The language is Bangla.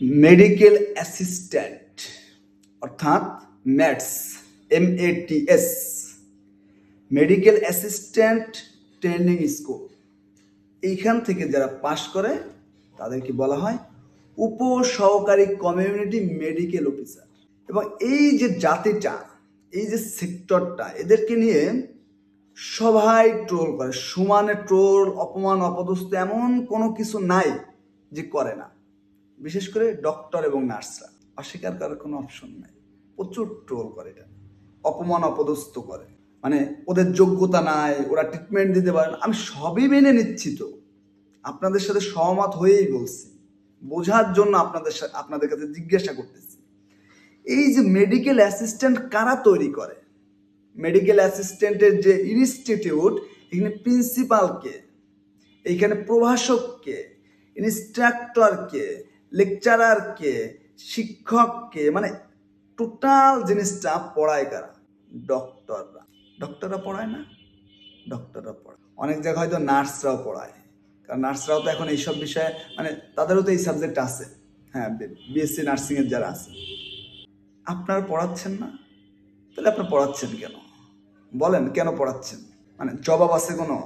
মেডিকেল অ্যাসিস্ট্যান্ট অর্থাৎ mats, MATS, medical assistant training school. এইখান থেকে যারা পাশ করে তাদেরকে বলা হয় উপসহকারী কমিউনিটি মেডিকেল অফিসার। এবং এই যে জাতিটা, এই যে সেক্টরটা, এদেরকে নিয়ে সবাই ট্রোল করে, সমানে ট্রোল, অপমান, অপদস্থ এমন কোনো কিছু নাই যে করে না। বিশেষ করে ডক্টর এবং নার্সরা অস্বীকার করার কোনো অপশন নাই, প্রচুর ট্রোল করে, এটা অপমান অপদস্থ করে, মানে ওদের যোগ্যতা নাই, ওরা ট্রিটমেন্ট দিতে পারে না। আমি সবই মেনে নিচ্ছি, তো আপনাদের সাথে সহমত হয়েই বলছি, বোঝার জন্য আপনাদের কাছে জিজ্ঞাসা করতেছি। এই যে মেডিকেল অ্যাসিস্ট্যান্ট কারা তৈরি করে, মেডিকেল অ্যাসিস্ট্যান্টের যে ইনস্টিটিউট, এখানে প্রিন্সিপালকে, এইখানে প্রভাষককে, ইনস্ট্রাক্টরকে, লেকচারারকে, শিক্ষককে, মানে টোটাল জিনিসটা পড়ায় কারা? ডক্টররা। ডক্টররা পড়ায় না? ডক্টররা পড়ায়। অনেক জায়গায় হয়তো নার্সরাও পড়ায়, কারণ নার্সরাও তো এখন এইসব বিষয়ে, মানে তাদেরও তো এই সাবজেক্ট আছে। হ্যাঁ, বিএসসি নার্সিংয়ের যারা আছে। আপনারা পড়াচ্ছেন না? তাহলে আপনারা পড়াচ্ছেন কেন? বলেন কেন পড়াচ্ছেন? মানে জবাব আছে কোনো?